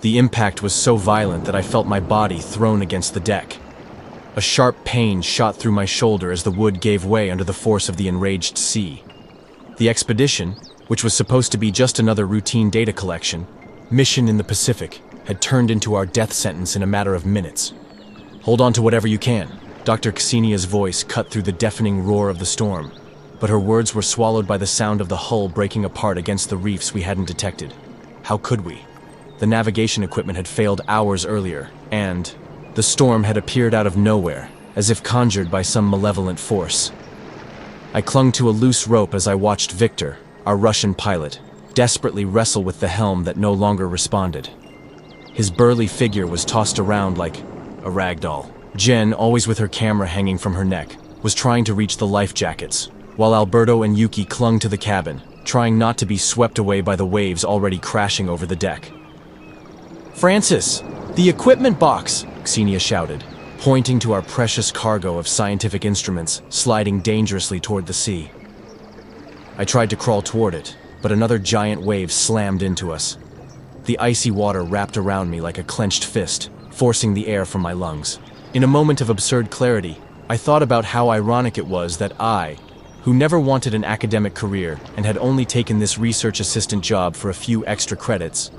The impact was so violent that I felt my body thrown against the deck. A sharp pain shot through my shoulder as the wood gave way under the force of the enraged sea. The expedition, which was supposed to be just another routine data collection, mission in the Pacific, had turned into our death sentence in a matter of minutes. "Hold on to whatever you can." Dr. Ksenia's voice cut through the deafening roar of the storm, but her words were swallowed by the sound of the hull breaking apart against the reefs we hadn't detected. How could we? The navigation equipment had failed hours earlier, and the storm had appeared out of nowhere, as if conjured by some malevolent force. I clung to a loose rope as I watched Victor, our Russian pilot, desperately wrestle with the helm that no longer responded. His burly figure was tossed around like a rag doll. Jen, always with her camera hanging from her neck, was trying to reach the life jackets, while Alberto and Yuki clung to the cabin, trying not to be swept away by the waves already crashing over the deck. "Francis, the equipment box!" Ksenia shouted, pointing to our precious cargo of scientific instruments sliding dangerously toward the sea. I tried to crawl toward it, but another giant wave slammed into us. The icy water wrapped around me like a clenched fist, forcing the air from my lungs. In a moment of absurd clarity, I thought about how ironic it was that I, who never wanted an academic career and had only taken this research assistant job for a few extra credits,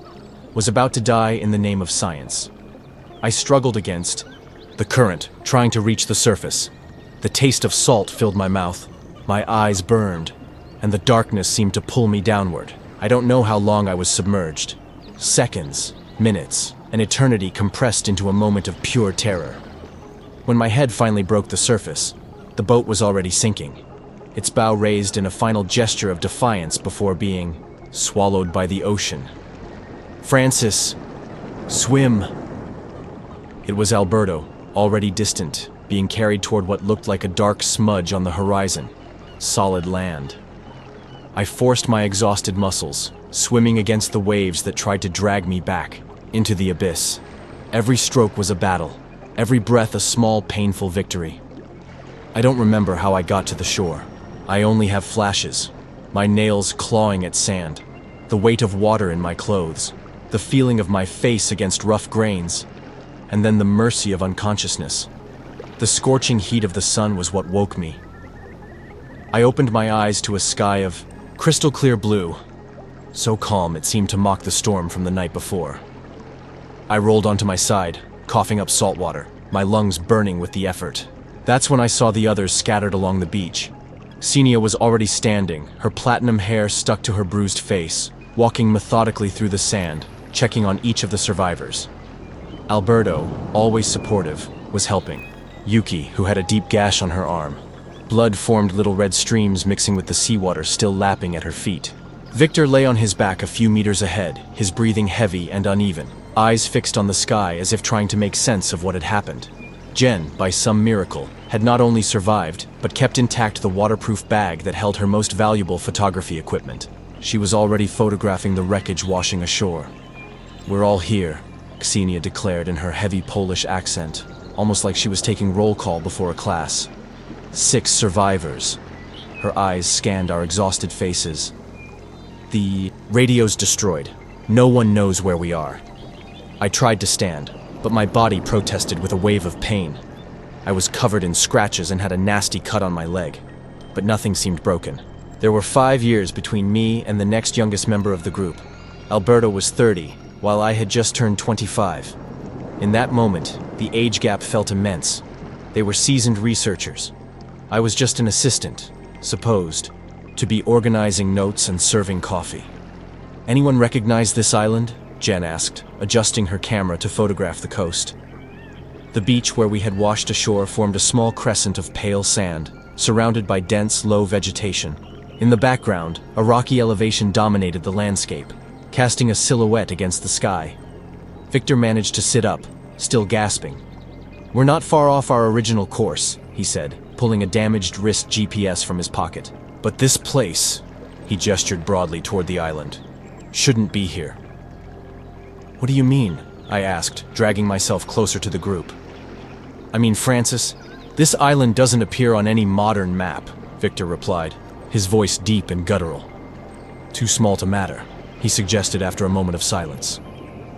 was about to die in the name of science. I struggled against the current, trying to reach the surface. The taste of salt filled my mouth, my eyes burned, and the darkness seemed to pull me downward. I don't know how long I was submerged. Seconds, minutes, an eternity compressed into a moment of pure terror. When my head finally broke the surface, the boat was already sinking, its bow raised in a final gesture of defiance before being swallowed by the ocean. "Francis, swim!" It was Alberto, already distant, being carried toward what looked like a dark smudge on the horizon, solid land. I forced my exhausted muscles, swimming against the waves that tried to drag me back into the abyss. Every stroke was a battle, every breath a small, painful victory. I don't remember how I got to the shore. I only have flashes, my nails clawing at sand, the weight of water in my clothes, the feeling of my face against rough grains, and then the mercy of unconsciousness. The scorching heat of the sun was what woke me. I opened my eyes to a sky of crystal clear blue, so calm it seemed to mock the storm from the night before. I rolled onto my side, coughing up salt water, my lungs burning with the effort. That's when I saw the others scattered along the beach. Ksenia was already standing, her platinum hair stuck to her bruised face, walking methodically through the sand, checking on each of the survivors. Alberto, always supportive, was helping. Yuki, who had a deep gash on her arm. Blood formed little red streams mixing with the seawater still lapping at her feet. Victor lay on his back a few meters ahead, his breathing heavy and uneven, eyes fixed on the sky as if trying to make sense of what had happened. Jen, by some miracle, had not only survived, but kept intact the waterproof bag that held her most valuable photography equipment. She was already photographing the wreckage washing ashore. "We're all here," Ksenia declared in her heavy Polish accent, almost like she was taking roll call before a class. 6 survivors. Her eyes scanned our exhausted faces. "The radio's destroyed. No one knows where we are." I tried to stand, but my body protested with a wave of pain. I was covered in scratches and had a nasty cut on my leg, but nothing seemed broken. There were 5 years between me and the next youngest member of the group. Alberto was 30, while I had just turned 25. In that moment, the age gap felt immense. They were seasoned researchers. I was just an assistant, supposed to be organizing notes and serving coffee. "Anyone recognize this island?" Jen asked, adjusting her camera to photograph the coast. The beach where we had washed ashore formed a small crescent of pale sand, surrounded by dense, low vegetation. In the background, a rocky elevation dominated the landscape, casting a silhouette against the sky. Victor managed to sit up, still gasping. "We're not far off our original course," he said, pulling a damaged wrist GPS from his pocket. "But this place," he gestured broadly toward the island, "shouldn't be here." "What do you mean?" I asked, dragging myself closer to the group. "I mean, Francis, this island doesn't appear on any modern map," Victor replied, his voice deep and guttural. "Too small to matter," he suggested after a moment of silence.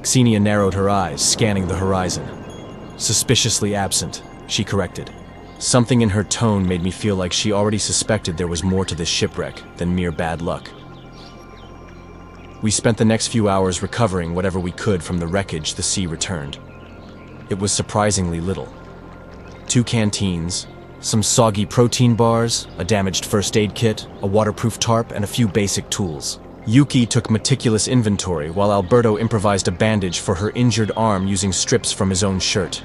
Xenia narrowed her eyes, scanning the horizon. Suspiciously absent, she corrected. Something in her tone made me feel like she already suspected there was more to this shipwreck than mere bad luck. We spent the next few hours recovering whatever we could from the wreckage the sea returned. It was surprisingly little. 2 canteens, some soggy protein bars, a damaged first aid kit, a waterproof tarp, and a few basic tools. Yuki took meticulous inventory while Alberto improvised a bandage for her injured arm using strips from his own shirt.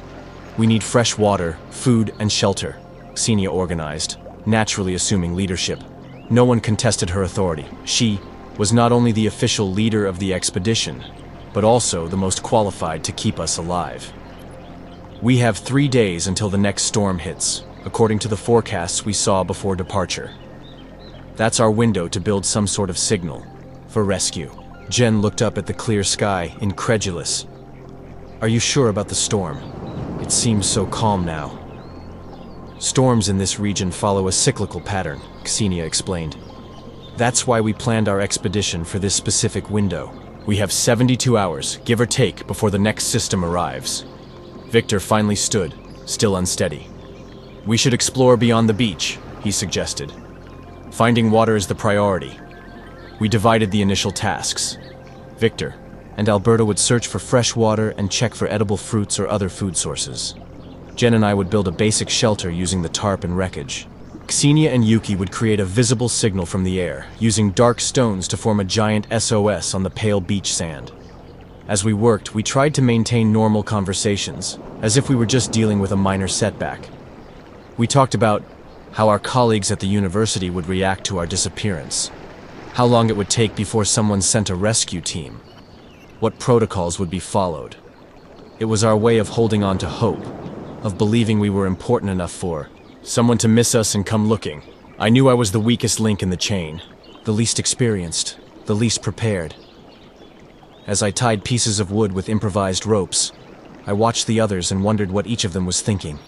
We need fresh water, food, and shelter, Xenia organized, naturally assuming leadership. No one contested her authority. She was not only the official leader of the expedition, but also the most qualified to keep us alive. We have 3 days until the next storm hits, according to the forecasts we saw before departure. That's our window to build some sort of signal for rescue. Jen looked up at the clear sky, incredulous. Are you sure about the storm? It seems so calm now. Storms in this region follow a cyclical pattern, Xenia explained. That's why we planned our expedition for this specific window. We have 72 hours, give or take, before the next system arrives. Victor finally stood, still unsteady. We should explore beyond the beach, he suggested. Finding water is the priority. We divided the initial tasks. Victor and Alberto would search for fresh water and check for edible fruits or other food sources. Jen and I would build a basic shelter using the tarp and wreckage. Xenia and Yuki would create a visible signal from the air, using dark stones to form a giant SOS on the pale beach sand. As we worked, we tried to maintain normal conversations, as if we were just dealing with a minor setback. We talked about how our colleagues at the university would react to our disappearance, how long it would take before someone sent a rescue team, what protocols would be followed. It was our way of holding on to hope, of believing we were important enough for someone to miss us and come looking. I knew I was the weakest link in the chain, the least experienced, the least prepared. As I tied pieces of wood with improvised ropes, I watched the others and wondered what each of them was thinking.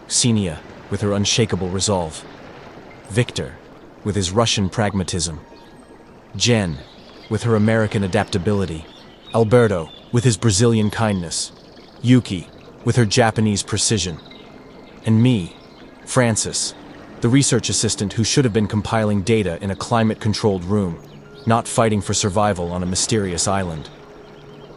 Xenia, with her unshakable resolve. Victor, with his Russian pragmatism. Jen, with her American adaptability. Alberto, with his Brazilian kindness. Yuki, with her Japanese precision. And me, Francis, the research assistant who should have been compiling data in a climate-controlled room, not fighting for survival on a mysterious island.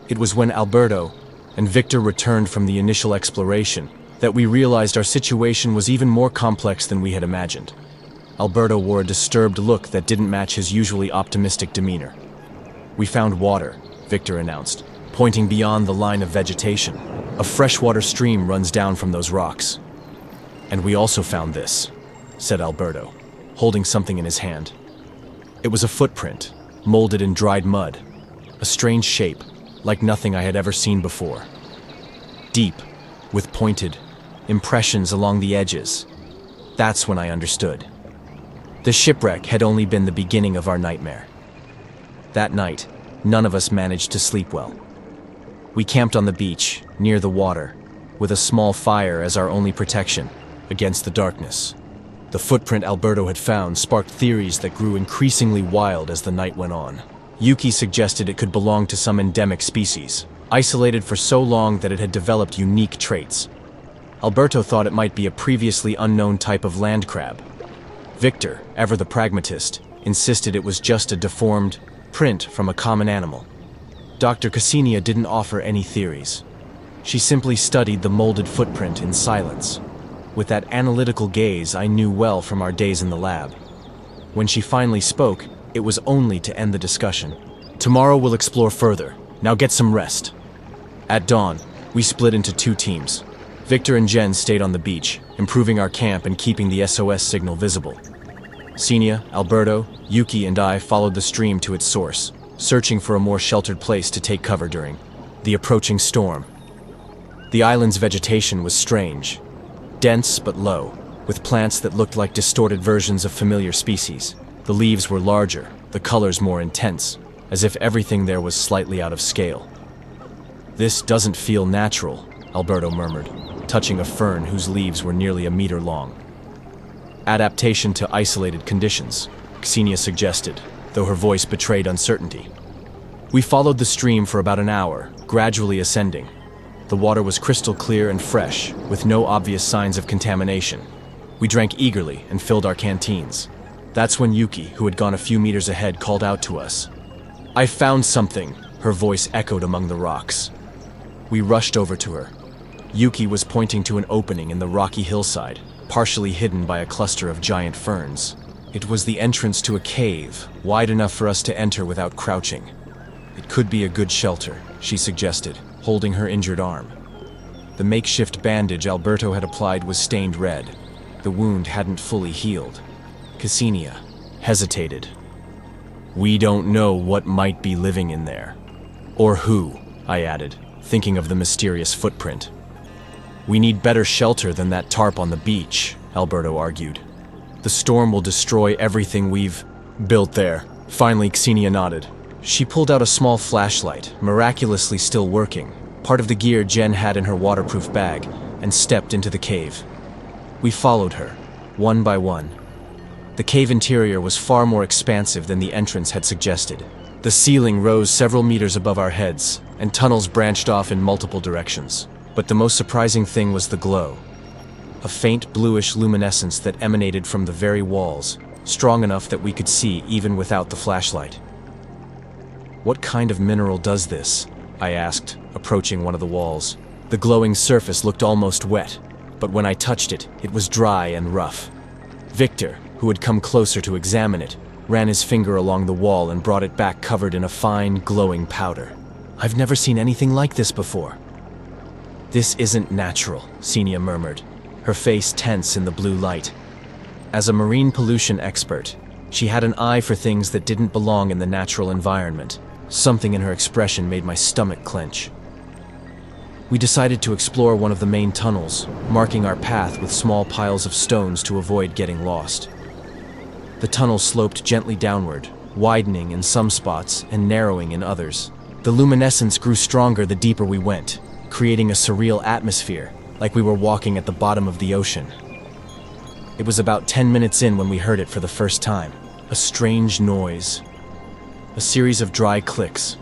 It was when Alberto and Victor returned from the initial exploration that we realized our situation was even more complex than we had imagined. Alberto wore a disturbed look that didn't match his usually optimistic demeanor. We found water, Victor announced, pointing beyond the line of vegetation. A freshwater stream runs down from those rocks. And we also found this, said Alberto, holding something in his hand. It was a footprint, molded in dried mud, a strange shape, like nothing I had ever seen before. Deep, with pointed impressions along the edges. That's when I understood. The shipwreck had only been the beginning of our nightmare. That night, none of us managed to sleep well. We camped on the beach, near the water, with a small fire as our only protection against the darkness. The footprint Alberto had found sparked theories that grew increasingly wild as the night went on. Yuki suggested it could belong to some endemic species, isolated for so long that it had developed unique traits. Alberto thought it might be a previously unknown type of land crab. Victor, ever the pragmatist, insisted it was just a deformed print from a common animal. Dr. Xenia didn't offer any theories. She simply studied the molded footprint in silence, with that analytical gaze I knew well from our days in the lab. When she finally spoke, it was only to end the discussion. Tomorrow we'll explore further. Now get some rest. At dawn, we split into 2 teams. Victor and Jen stayed on the beach, improving our camp and keeping the SOS signal visible. Xenia, Alberto, Yuki, and I followed the stream to its source, searching for a more sheltered place to take cover during the approaching storm. The island's vegetation was strange, dense but low, with plants that looked like distorted versions of familiar species. The leaves were larger, the colors more intense, as if everything there was slightly out of scale. "This doesn't feel natural," Alberto murmured, touching a fern whose leaves were nearly a meter long. "Adaptation to isolated conditions," Xenia suggested, though her voice betrayed uncertainty. We followed the stream for about an hour, gradually ascending. The water was crystal clear and fresh, with no obvious signs of contamination. We drank eagerly and filled our canteens. That's when Yuki, who had gone a few meters ahead, called out to us. "I found something," her voice echoed among the rocks. We rushed over to her. Yuki was pointing to an opening in the rocky hillside, partially hidden by a cluster of giant ferns. It was the entrance to a cave, wide enough for us to enter without crouching. "It could be a good shelter," she suggested, holding her injured arm. The makeshift bandage Alberto had applied was stained red. The wound hadn't fully healed. Ksenia hesitated. "We don't know what might be living in there." "Or who," I added, thinking of the mysterious footprint. "We need better shelter than that tarp on the beach," Alberto argued. "The storm will destroy everything we've built there." Finally, Ksenia nodded. She pulled out a small flashlight, miraculously still working, part of the gear Jen had in her waterproof bag, and stepped into the cave. We followed her, one by one. The cave interior was far more expansive than the entrance had suggested. The ceiling rose several meters above our heads, and tunnels branched off in multiple directions. But the most surprising thing was the glow. A faint bluish luminescence that emanated from the very walls, strong enough that we could see even without the flashlight. "What kind of mineral does this?" I asked, approaching one of the walls. The glowing surface looked almost wet, but when I touched it, it was dry and rough. Victor, who had come closer to examine it, ran his finger along the wall and brought it back covered in a fine, glowing powder. "I've never seen anything like this before." "This isn't natural," Ksenia murmured, her face tense in the blue light. As a marine pollution expert, she had an eye for things that didn't belong in the natural environment. Something in her expression made my stomach clench. We decided to explore one of the main tunnels, marking our path with small piles of stones to avoid getting lost. The tunnel sloped gently downward, widening in some spots and narrowing in others. The luminescence grew stronger the deeper we went, creating a surreal atmosphere, like we were walking at the bottom of the ocean. It was about 10 minutes in when we heard it for the first time. A strange noise. A series of dry clicks,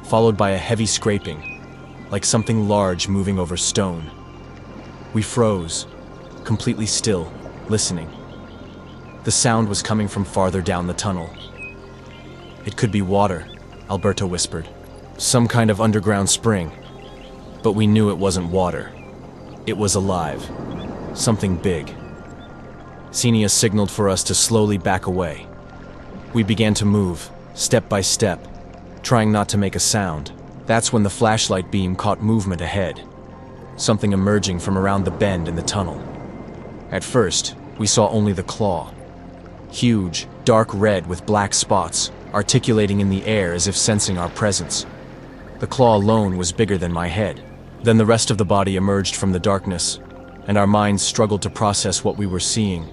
followed by a heavy scraping, like something large moving over stone. We froze, completely still, listening. The sound was coming from farther down the tunnel. "It could be water," Alberto whispered. "Some kind of underground spring." But we knew it wasn't water. It was alive. Something big. Ksenia signaled for us to slowly back away. We began to move, step by step, trying not to make a sound. That's when the flashlight beam caught movement ahead. Something emerging from around the bend in the tunnel. At first, we saw only the claw. Huge, dark red with black spots, articulating in the air as if sensing our presence. The claw alone was bigger than my head. Then the rest of the body emerged from the darkness, and our minds struggled to process what we were seeing.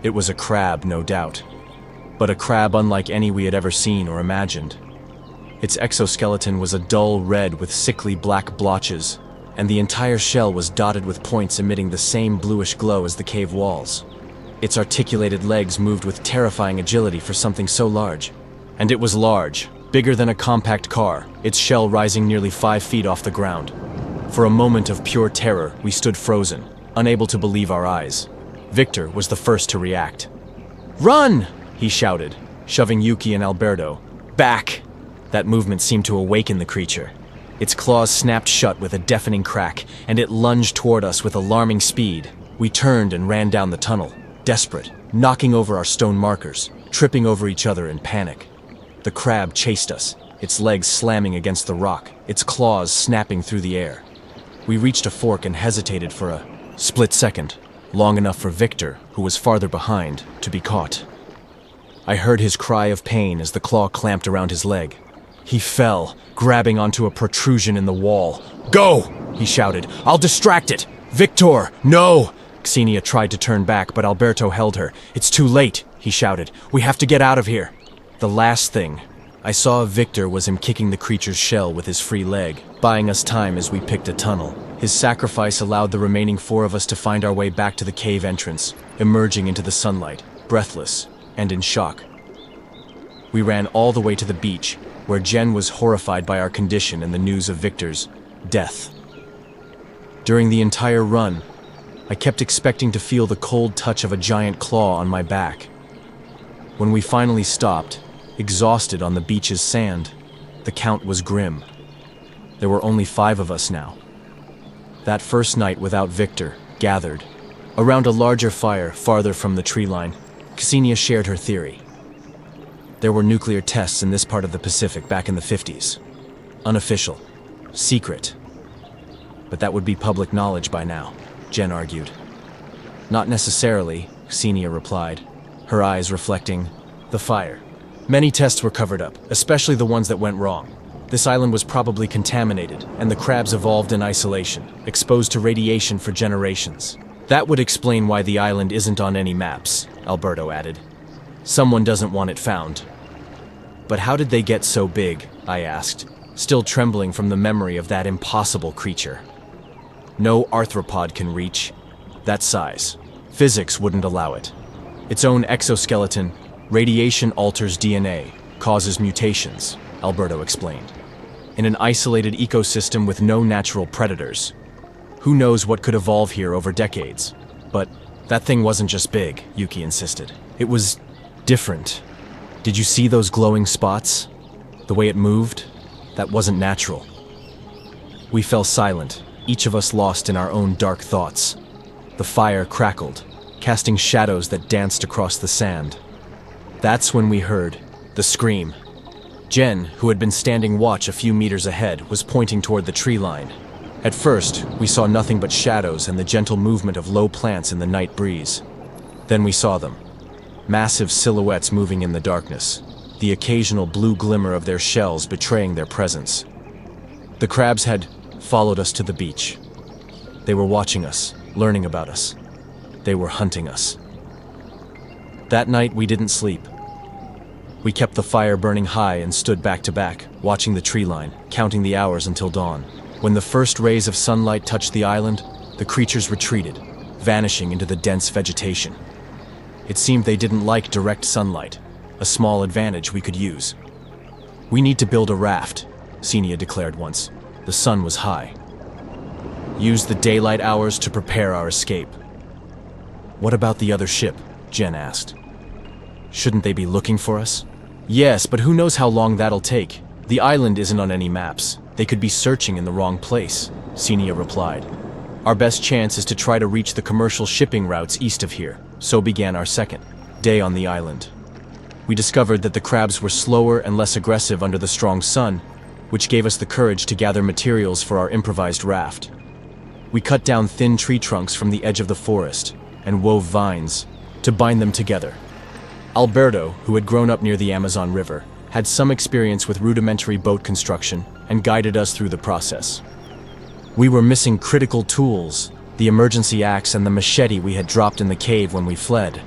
It was a crab, no doubt, but a crab unlike any we had ever seen or imagined. Its exoskeleton was a dull red with sickly black blotches, and the entire shell was dotted with points emitting the same bluish glow as the cave walls. Its articulated legs moved with terrifying agility for something so large. And it was large, bigger than a compact car, its shell rising nearly 5 feet off the ground. For a moment of pure terror, we stood frozen, unable to believe our eyes. Victor was the first to react. "Run!" he shouted, shoving Yuki and Alberto. "Back!" That movement seemed to awaken the creature. Its claws snapped shut with a deafening crack, and it lunged toward us with alarming speed. We turned and ran down the tunnel, desperate, knocking over our stone markers, tripping over each other in panic. The crab chased us, its legs slamming against the rock, its claws snapping through the air. We reached a fork and hesitated for a split second, long enough for Victor, who was farther behind, to be caught. I heard his cry of pain as the claw clamped around his leg. He fell, grabbing onto a protrusion in the wall. "Go!" he shouted. "I'll distract it! Victor, no!" Ksenia tried to turn back, but Alberto held her. "It's too late," he shouted. "We have to get out of here." The last thing I saw of Victor was him kicking the creature's shell with his free leg, buying us time as we picked a tunnel. His sacrifice allowed the remaining 4 of us to find our way back to the cave entrance, emerging into the sunlight, breathless and in shock. We ran all the way to the beach, where Jen was horrified by our condition and the news of Victor's death. During the entire run, I kept expecting to feel the cold touch of a giant claw on my back. When we finally stopped, exhausted on the beach's sand, the count was grim. There were only 5 of us now. That first night without Victor, gathered around a larger fire farther from the tree line, Ksenia shared her theory. There were nuclear tests in this part of the Pacific back in the 50s. Unofficial. Secret. But that would be public knowledge by now, Jen argued. Not necessarily, Ksenia replied, her eyes reflecting the fire. Many tests were covered up, especially the ones that went wrong. This island was probably contaminated, and the crabs evolved in isolation, exposed to radiation for generations. That would explain why the island isn't on any maps, Alberto added. Someone doesn't want it found. But how did they get so big? I asked, still trembling from the memory of that impossible creature. No arthropod can reach that size. Physics wouldn't allow it. Its own exoskeleton, radiation alters DNA, causes mutations, Alberto explained. In an isolated ecosystem with no natural predators. Who knows what could evolve here over decades? But that thing wasn't just big, Yuki insisted. It was different. Did you see those glowing spots? The way it moved? That wasn't natural. We fell silent, each of us lost in our own dark thoughts. The fire crackled, casting shadows that danced across the sand. That's when we heard the scream. Jen, who had been standing watch a few meters ahead, was pointing toward the tree line. At first, we saw nothing but shadows and the gentle movement of low plants in the night breeze. Then we saw them. Massive silhouettes moving in the darkness, the occasional blue glimmer of their shells betraying their presence. The crabs had followed us to the beach. They were watching us, learning about us. They were hunting us. That night, we didn't sleep. We kept the fire burning high and stood back to back, watching the tree line, counting the hours until dawn. When the first rays of sunlight touched the island, the creatures retreated, vanishing into the dense vegetation. It seemed they didn't like direct sunlight, a small advantage we could use. We need to build a raft, Ksenia declared once. The sun was high. Use the daylight hours to prepare our escape. What about the other ship? Jen asked. Shouldn't they be looking for us? Yes, but who knows how long that'll take? The island isn't on any maps. They could be searching in the wrong place, Ksenia replied. Our best chance is to try to reach the commercial shipping routes east of here. So began our second day on the island. We discovered that the crabs were slower and less aggressive under the strong sun, which gave us the courage to gather materials for our improvised raft. We cut down thin tree trunks from the edge of the forest and wove vines to bind them together. Alberto, who had grown up near the Amazon River, had some experience with rudimentary boat construction and guided us through the process. We were missing critical tools, the emergency axe and the machete we had dropped in the cave when we fled.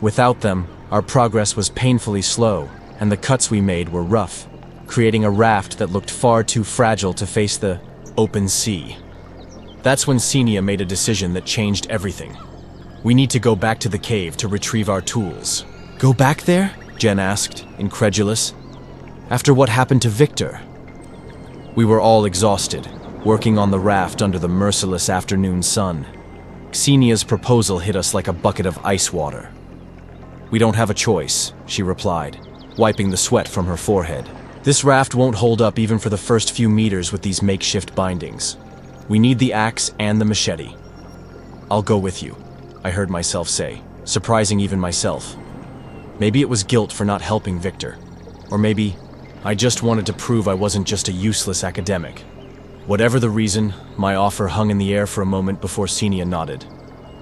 Without them, our progress was painfully slow, and the cuts we made were rough, creating a raft that looked far too fragile to face the open sea. That's when Ksenia made a decision that changed everything. We need to go back to the cave to retrieve our tools. Go back there? Jen asked, incredulous. After what happened to Victor? We were all exhausted, working on the raft under the merciless afternoon sun. Ksenia's proposal hit us like a bucket of ice water. We don't have a choice, she replied, wiping the sweat from her forehead. This raft won't hold up even for the first few meters with these makeshift bindings. We need the axe and the machete. I'll go with you, I heard myself say, surprising even myself. Maybe it was guilt for not helping Victor. Or maybe I just wanted to prove I wasn't just a useless academic. Whatever the reason, my offer hung in the air for a moment before Ksenia nodded.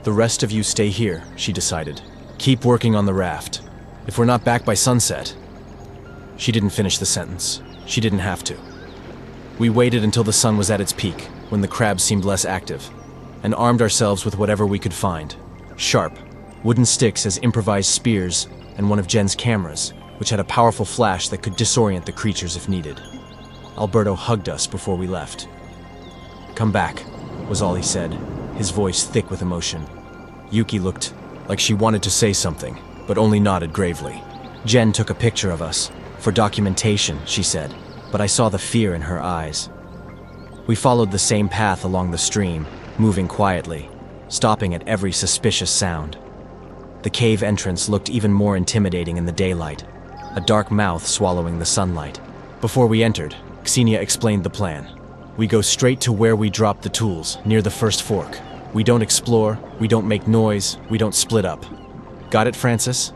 The rest of you stay here, she decided. Keep working on the raft. If we're not back by sunset. She didn't finish the sentence. She didn't have to. We waited until the sun was at its peak, when the crabs seemed less active, and armed ourselves with whatever we could find. Sharp, wooden sticks as improvised spears, and one of Jen's cameras, which had a powerful flash that could disorient the creatures if needed. Alberto hugged us before we left. Come back, was all he said, his voice thick with emotion. Yuki looked like she wanted to say something, but only nodded gravely. Jen took a picture of us, For documentation, she said, but I saw the fear in her eyes. We followed the same path along the stream, moving quietly, stopping at every suspicious sound. The cave entrance looked even more intimidating in the daylight, a dark mouth swallowing the sunlight. Before we entered, Xenia explained the plan. We go straight to where we dropped the tools, near the first fork. We don't explore, we don't make noise, we don't split up. Got it, Francis?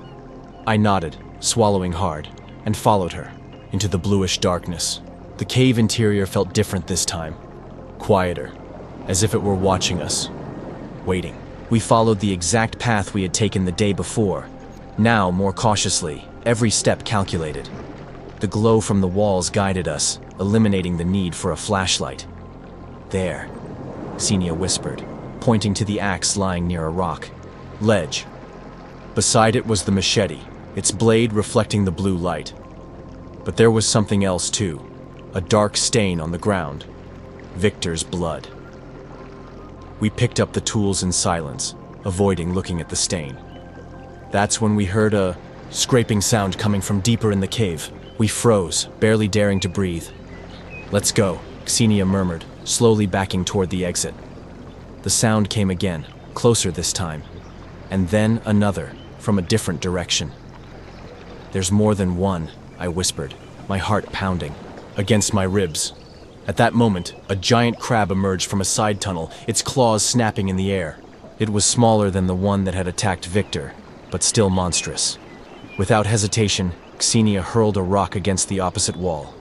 I nodded, swallowing hard, and followed her into the bluish darkness. The cave interior felt different this time, quieter, as if it were watching us, waiting. We followed the exact path we had taken the day before, now more cautiously, every step calculated. The glow from the walls guided us, eliminating the need for a flashlight. There, Xenia whispered, pointing to the axe lying near a rock. Ledge. Beside it was the machete, its blade reflecting the blue light. But there was something else too, a dark stain on the ground. Victor's blood. We picked up the tools in silence, avoiding looking at the stain. That's when we heard a scraping sound coming from deeper in the cave. We froze, barely daring to breathe. Let's go, Xenia murmured, slowly backing toward the exit. The sound came again, closer this time, and then another, from a different direction. There's more than one, I whispered, my heart pounding against my ribs. At that moment, a giant crab emerged from a side tunnel, its claws snapping in the air. It was smaller than the one that had attacked Victor, but still monstrous. Without hesitation, Xenia hurled a rock against the opposite wall.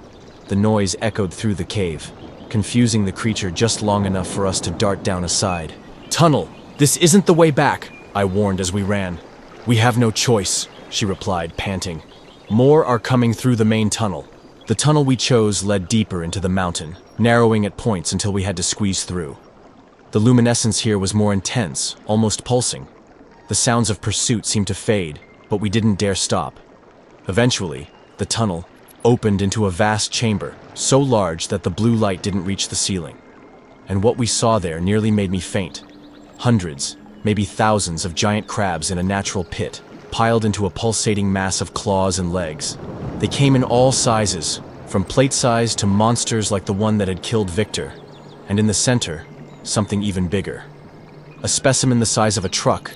The noise echoed through the cave, confusing the creature just long enough for us to dart down a side. "Tunnel! This isn't the way back!" I warned as we ran. "We have no choice," she replied, panting. "More are coming through the main tunnel." The tunnel we chose led deeper into the mountain, narrowing at points until we had to squeeze through. The luminescence here was more intense, almost pulsing. The sounds of pursuit seemed to fade, but we didn't dare stop. Eventually, the tunnel opened into a vast chamber, so large that the blue light didn't reach the ceiling. And what we saw there nearly made me faint. Hundreds, maybe thousands of giant crabs in a natural pit, piled into a pulsating mass of claws and legs. They came in all sizes, from plate-size to monsters like the one that had killed Victor, and in the center, something even bigger. A specimen the size of a truck,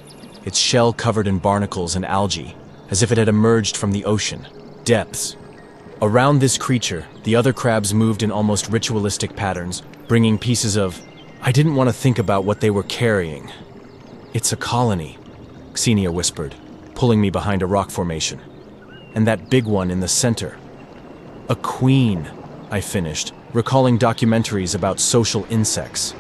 its shell covered in barnacles and algae, as if it had emerged from the ocean depths. Around this creature, the other crabs moved in almost ritualistic patterns, bringing pieces of... I didn't want to think about what they were carrying. "It's a colony," Xenia whispered, pulling me behind a rock formation. "And that big one in the center. A queen," I finished, recalling documentaries about social insects.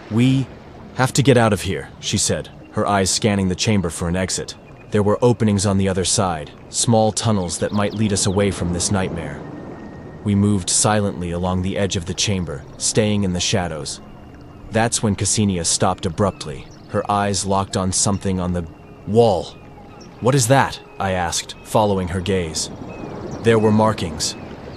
"We have to get out of here," she said, her eyes scanning the chamber for an exit. There were openings on the other side, small tunnels that might lead us away from this nightmare. We moved silently along the edge of the chamber, staying in the shadows. That's when Xenia stopped abruptly, her eyes locked on something on the wall. "What is that?" I asked, following her gaze. There were markings,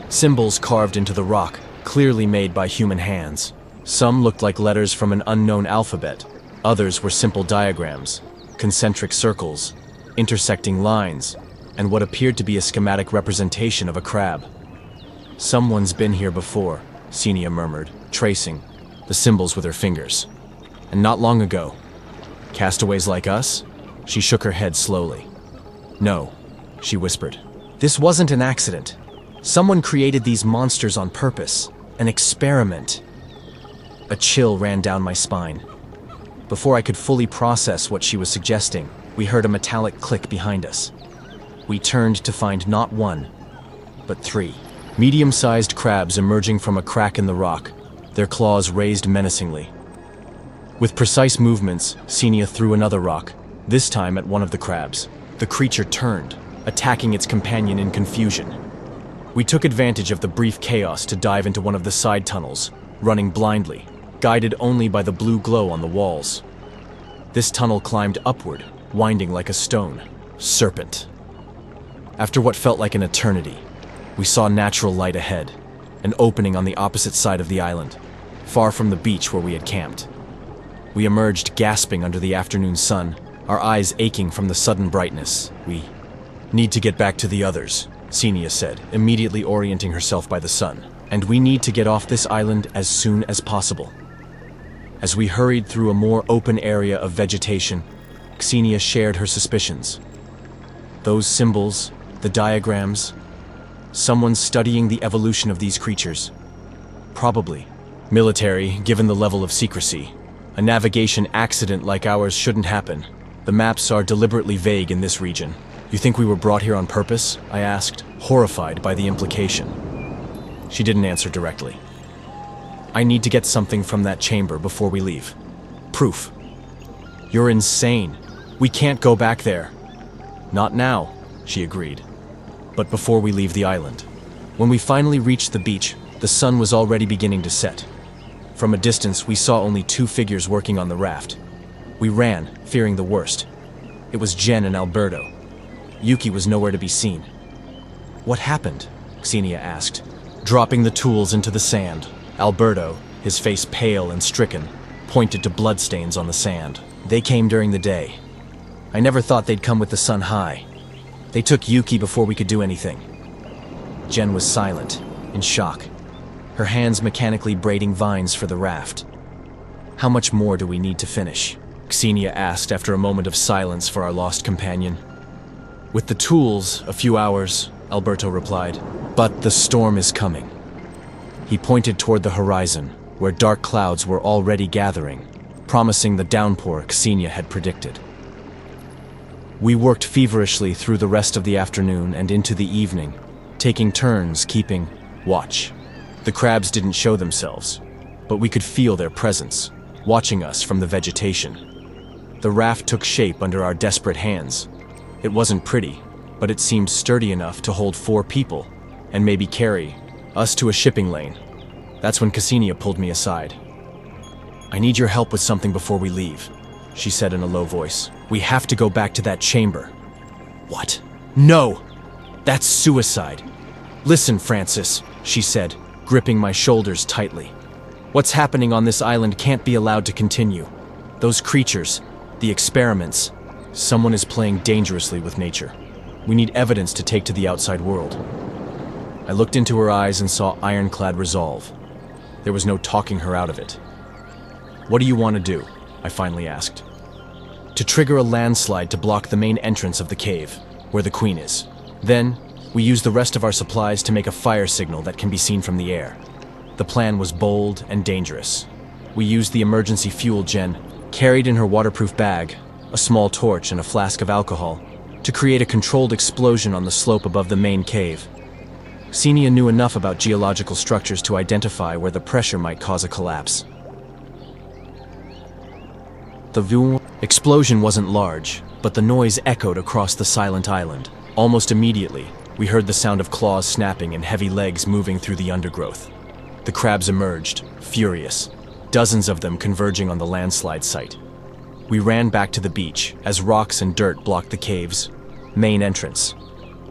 symbols carved into the rock, clearly made by human hands. Some looked like letters from an unknown alphabet. Others were simple diagrams, concentric circles, intersecting lines, and what appeared to be a schematic representation of a crab. "Someone's been here before," Xenia murmured, tracing the symbols with her fingers. "And not long ago. Castaways like us?" She shook her head slowly. "No," she whispered. "This wasn't an accident. Someone created these monsters on purpose. An experiment." A chill ran down my spine. Before I could fully process what she was suggesting, we heard a metallic click behind us. We turned to find not one, but three. Medium-sized crabs emerging from a crack in the rock, their claws raised menacingly. With precise movements, Xenia threw another rock, this time at one of the crabs. The creature turned, attacking its companion in confusion. We took advantage of the brief chaos to dive into one of the side tunnels, running blindly, guided only by the blue glow on the walls. This tunnel climbed upward, winding like a stone serpent. After what felt like an eternity, we saw natural light ahead, an opening on the opposite side of the island, far from the beach where we had camped. We emerged gasping under the afternoon sun, our eyes aching from the sudden brightness. "We need to get back to the others," Xenia said, immediately orienting herself by the sun. "And we need to get off this island as soon as possible." As we hurried through a more open area of vegetation, Xenia shared her suspicions. Those symbols, the diagrams, someone studying the evolution of these creatures. Probably military, given the level of secrecy. A navigation accident like ours shouldn't happen. The maps are deliberately vague in this region. "You think we were brought here on purpose?" I asked, horrified by the implication. She didn't answer directly. "I need to get something from that chamber before we leave. Proof." "You're insane. We can't go back there." "Not now," she agreed. "But before we leave the island." When we finally reached the beach, the sun was already beginning to set. From a distance, we saw only two figures working on the raft. We ran, fearing the worst. It was Jen and Alberto. Yuki was nowhere to be seen. "What happened?" Xenia asked, dropping the tools into the sand. Alberto, his face pale and stricken, pointed to bloodstains on the sand. "They came during the day. I never thought they'd come with the sun high. They took Yuki before we could do anything." Jen was silent, in shock, her hands mechanically braiding vines for the raft. "How much more do we need to finish?" Xenia asked after a moment of silence for our lost companion. "With the tools, a few hours," Alberto replied. "But the storm is coming." He pointed toward the horizon, where dark clouds were already gathering, promising the downpour Xenia had predicted. We worked feverishly through the rest of the afternoon and into the evening, taking turns keeping watch. The crabs didn't show themselves, but we could feel their presence, watching us from the vegetation. The raft took shape under our desperate hands. It wasn't pretty, but it seemed sturdy enough to hold 4 people, and maybe carry us to a shipping lane. That's when Xenia pulled me aside. "I need your help with something before we leave," she said in a low voice. "We have to go back to that chamber." "What?" "No! That's suicide." "Listen, Francis," she said, gripping my shoulders tightly. "What's happening on this island can't be allowed to continue. Those creatures, the experiments, someone is playing dangerously with nature. We need evidence to take to the outside world." I looked into her eyes and saw ironclad resolve. There was no talking her out of it. "What do you want to do?" I finally asked. "To trigger a landslide to block the main entrance of the cave, where the queen is. Then, we use the rest of our supplies to make a fire signal that can be seen from the air." The plan was bold and dangerous. We used the emergency fuel Jen carried in her waterproof bag, a small torch and a flask of alcohol, to create a controlled explosion on the slope above the main cave. Xenia knew enough about geological structures to identify where the pressure might cause a collapse. The explosion wasn't large, but the noise echoed across the silent island. Almost immediately, we heard the sound of claws snapping and heavy legs moving through the undergrowth. The crabs emerged, furious, dozens of them converging on the landslide site. We ran back to the beach as rocks and dirt blocked the cave's main entrance.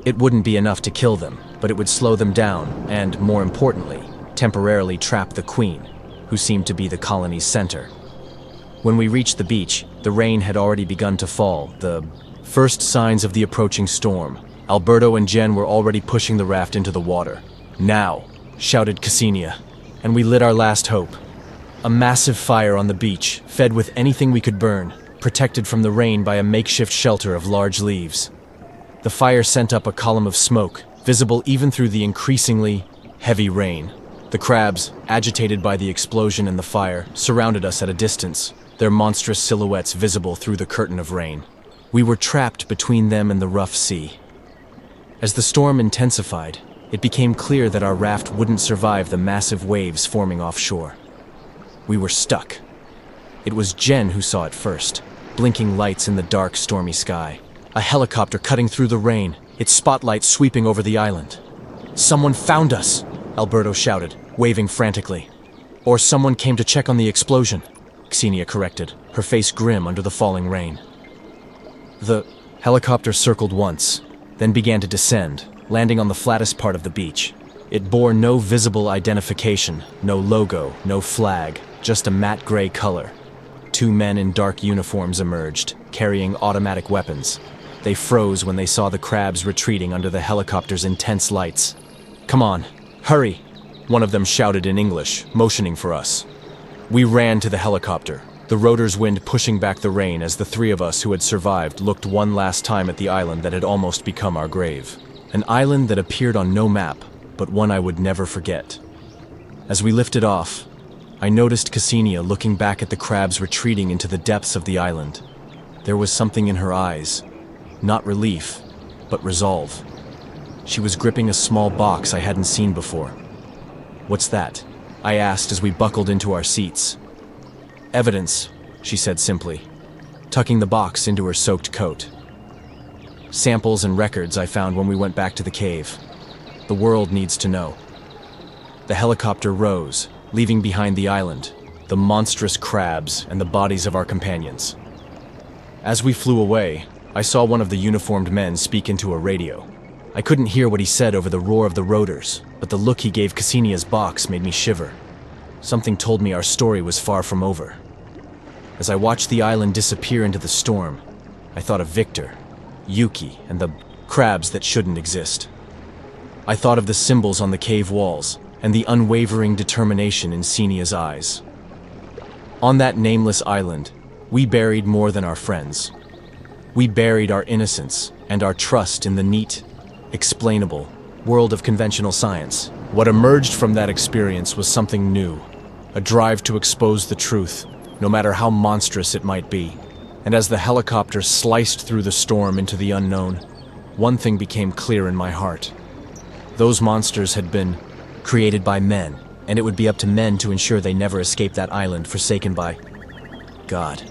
It wouldn't be enough to kill them, but it would slow them down and, more importantly, temporarily trap the queen, who seemed to be the colony's center. When we reached the beach, the rain had already begun to fall, the first signs of the approaching storm. Alberto and Jen were already pushing the raft into the water. "Now!" shouted Xenia, and we lit our last hope. A massive fire on the beach, fed with anything we could burn, protected from the rain by a makeshift shelter of large leaves. The fire sent up a column of smoke, visible even through the increasingly heavy rain. The crabs, agitated by the explosion and the fire, surrounded us at a distance, their monstrous silhouettes visible through the curtain of rain. We were trapped between them and the rough sea. As the storm intensified, it became clear that our raft wouldn't survive the massive waves forming offshore. We were stuck. It was Jen who saw it first, blinking lights in the dark, stormy sky. A helicopter cutting through the rain, its spotlight sweeping over the island. "Someone found us!" Alberto shouted, waving frantically. "Or someone came to check on the explosion," Xenia corrected, her face grim under the falling rain. The helicopter circled once, then began to descend, landing on the flattest part of the beach. It bore no visible identification, no logo, no flag, just a matte gray color. 2 men in dark uniforms emerged, carrying automatic weapons. They froze when they saw the crabs retreating under the helicopter's intense lights. "Come on, hurry!" one of them shouted in English, motioning for us. We ran to the helicopter, the rotor's wind pushing back the rain as the three of us who had survived looked one last time at the island that had almost become our grave. An island that appeared on no map, but one I would never forget. As we lifted off, I noticed Ksenia looking back at the crabs retreating into the depths of the island. There was something in her eyes, not relief, but resolve. She was gripping a small box I hadn't seen before. "What's that?" I asked as we buckled into our seats. "Evidence," she said simply, tucking the box into her soaked coat. "Samples and records I found when we went back to the cave. The world needs to know." The helicopter rose, leaving behind the island, the monstrous crabs, and the bodies of our companions. As we flew away, I saw one of the uniformed men speak into a radio. I couldn't hear what he said over the roar of the rotors, but the look he gave Ksenia's box made me shiver. Something told me our story was far from over. As I watched the island disappear into the storm, I thought of Victor, Yuki, and the crabs that shouldn't exist. I thought of the symbols on the cave walls and the unwavering determination in Ksenia's eyes. On that nameless island, we buried more than our friends. We buried our innocence and our trust in the neat, explainable world of conventional science. What emerged from that experience was something new, a drive to expose the truth, no matter how monstrous it might be. And as the helicopter sliced through the storm into the unknown, one thing became clear in my heart. Those monsters had been created by men, and it would be up to men to ensure they never escaped that island forsaken by God.